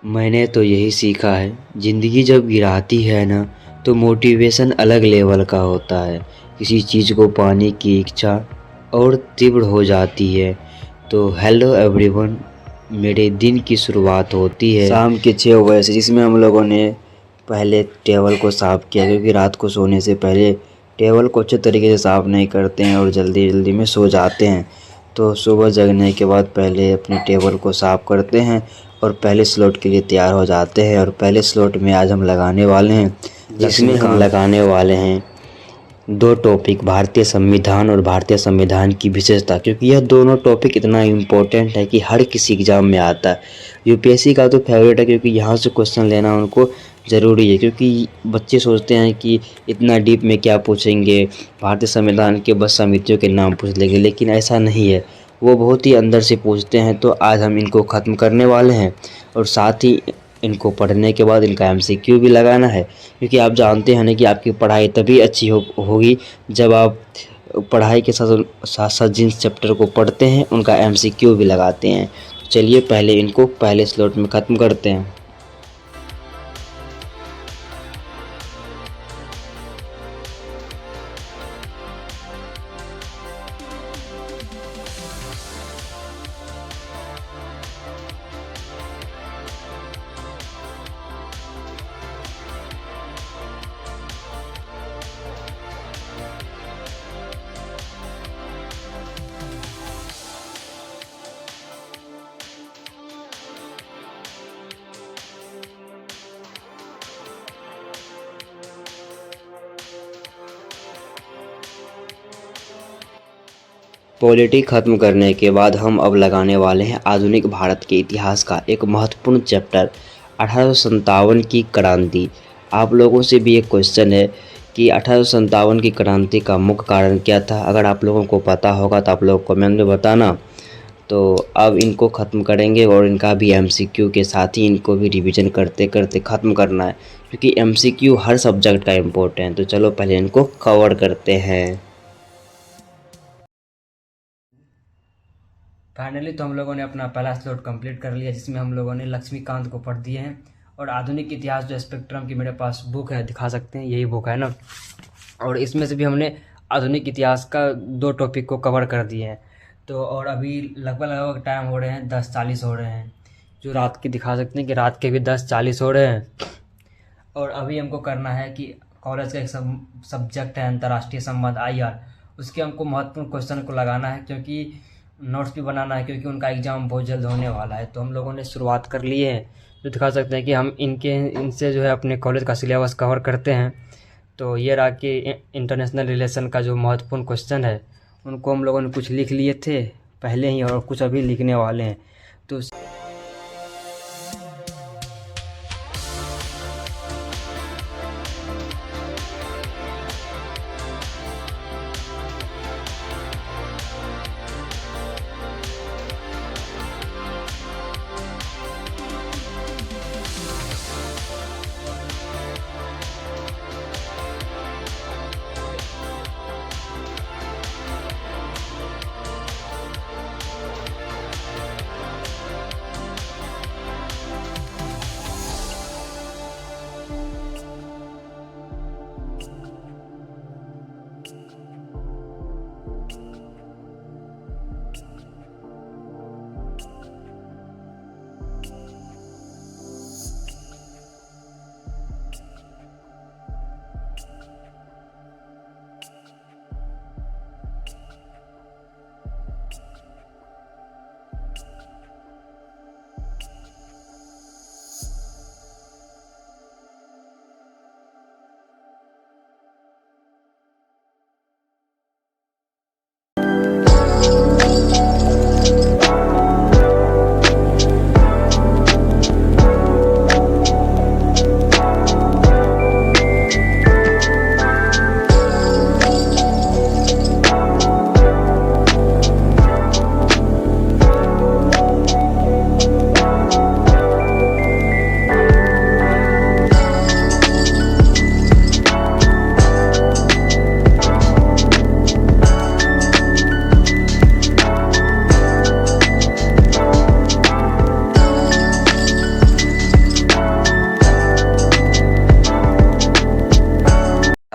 मैंने तो यही सीखा है, ज़िंदगी जब गिराती है ना, तो मोटिवेशन अलग लेवल का होता है। किसी चीज़ को पाने की इच्छा और तीव्र हो जाती है। तो हेलो एवरीवन, मेरे दिन की शुरुआत होती है शाम के 6 बजे से, जिसमें हम लोगों ने पहले टेबल को साफ़ किया, क्योंकि रात को सोने से पहले टेबल को अच्छे तरीके से साफ़ नहीं करते हैं और जल्दी जल्दी में सो जाते हैं। तो सुबह जगने के बाद पहले अपने टेबल को साफ़ करते हैं और पहले स्लॉट के लिए तैयार हो जाते हैं। और पहले स्लॉट में आज हम लगाने वाले हैं, जिसमें हम लगाने वाले हैं 2 टॉपिक, भारतीय संविधान और भारतीय संविधान की विशेषता, क्योंकि यह दोनों टॉपिक इतना इम्पोर्टेंट है कि हर किसी एग्ज़ाम में आता है। यूपीएससी का तो फेवरेट है, क्योंकि यहाँ से क्वेश्चन लेना उनको ज़रूरी है, क्योंकि बच्चे सोचते हैं कि इतना डीप में क्या पूछेंगे, भारतीय संविधान के बस समितियों के नाम पूछ लेंगे, लेकिन ऐसा नहीं है, वो बहुत ही अंदर से पूछते हैं। तो आज हम इनको ख़त्म करने वाले हैं और साथ ही इनको पढ़ने के बाद इनका एमसीक्यू भी लगाना है, क्योंकि आप जानते हैं ना कि आपकी पढ़ाई तभी अच्छी होगी जब आप पढ़ाई के साथ साथ साथ जिन चैप्टर को पढ़ते हैं उनका एमसीक्यू भी लगाते हैं। तो चलिए पहले इनको पहले स्लॉट में ख़त्म करते हैं। पॉलिटी खत्म करने के बाद हम अब लगाने वाले हैं आधुनिक भारत के इतिहास का एक महत्वपूर्ण चैप्टर, 1857 की क्रांति। आप लोगों से भी एक क्वेश्चन है कि 1857 की क्रांति का मुख्य कारण क्या था। अगर आप लोगों को पता होगा तो आप लोग कमेंट में बताना। तो अब इनको ख़त्म करेंगे और इनका भी एमसीक्यू के साथ ही इनको भी रिवीजन करते करते ख़त्म करना है, क्योंकि एमसीक्यू हर सब्जेक्ट का इम्पोर्टेंट है। तो चलो पहले इनको कवर करते हैं। फाइनली तो हम लोगों ने अपना पहला स्लॉट कंप्लीट कर लिया, जिसमें हम लोगों ने लक्ष्मीकांत को पढ़ दिए हैं। और आधुनिक इतिहास जो स्पेक्ट्रम की मेरे पास बुक है, दिखा सकते हैं, यही बुक है ना। और इसमें से भी हमने आधुनिक इतिहास का 2 टॉपिक को कवर कर दिए हैं। तो और अभी लगभग लगभग टाइम हो रहे हैं 10:40 हो रहे हैं, जो रात की दिखा सकते हैं कि रात के भी 10:40 हो रहे हैं। और अभी हमको करना है कि कॉलेज का एक सब्जेक्ट है अंतर्राष्ट्रीय संबंध IR, उसके हमको महत्वपूर्ण क्वेश्चन को लगाना है, क्योंकि नोट्स भी बनाना है, क्योंकि उनका एग्ज़ाम बहुत जल्द होने वाला है। तो हम लोगों ने शुरुआत कर ली है, जो दिखा सकते हैं कि हम इनसे जो है अपने कॉलेज का सिलेबस कवर करते हैं। तो ये रहा कि इंटरनेशनल रिलेशन का जो महत्वपूर्ण क्वेश्चन है, उनको हम लोगों ने कुछ लिख लिए थे पहले ही और कुछ अभी लिखने वाले हैं। तो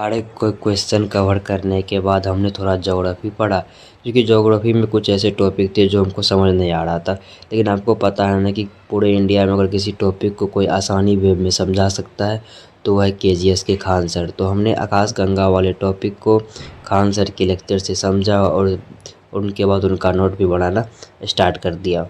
सारे कोई क्वेश्चन कवर करने के बाद हमने थोड़ा ज्योग्राफी पढ़ा, क्योंकि ज्योग्राफी में कुछ ऐसे टॉपिक थे जो हमको समझ नहीं आ रहा था। लेकिन आपको पता है ना कि पूरे इंडिया में अगर किसी टॉपिक को कोई आसानी वे में समझा सकता है तो वह KGS के खान सर। तो हमने आकाश गंगा वाले टॉपिक को खान सर के लेक्चर से समझा और उनके बाद उनका नोट भी बनाना स्टार्ट कर दिया।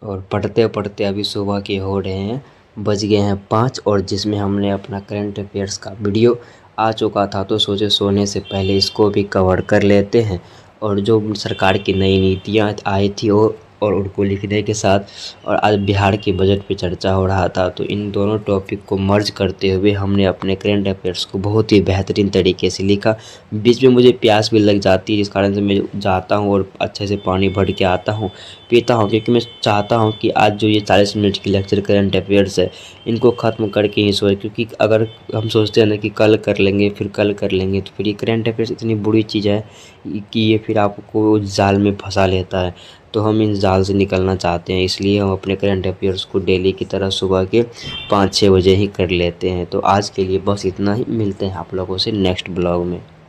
और पढ़ते पढ़ते अभी सुबह के हो रहे हैं, बज गए हैं 5, और जिसमें हमने अपना करंट अफेयर्स का वीडियो आ चुका था, तो सोचे सोने से पहले इसको भी कवर कर लेते हैं। और जो सरकार की नई नीतियाँ आई थी वो और उनको लिखने के साथ, और आज बिहार के बजट पे चर्चा हो रहा था, तो इन दोनों टॉपिक को मर्ज करते हुए हमने अपने करंट अफेयर्स को बहुत ही बेहतरीन तरीके से लिखा। बीच में मुझे प्यास भी लग जाती है, जिस कारण से मैं जाता हूँ और अच्छे से पानी भर के आता हूँ, पीता हूँ, क्योंकि मैं चाहता हूँ कि आज जो ये 40 मिनट की लेक्चर करंट अफेयर्स है इनको ख़त्म करके ही सोए। क्योंकि अगर हम सोचते हैं ना कि कल कर लेंगे फिर कल कर लेंगे, तो फिर ये करंट अफेयर्स इतनी बुरी चीज़ है कि ये फिर आपको जाल में फंसा लेता है। तो हम इन जाल से निकलना चाहते हैं, इसलिए हम अपने करंट अफेयर्स को डेली की तरह सुबह के 5-6 बजे ही कर लेते हैं। तो आज के लिए बस इतना ही, मिलते हैं आप लोगों से नेक्स्ट ब्लॉग में।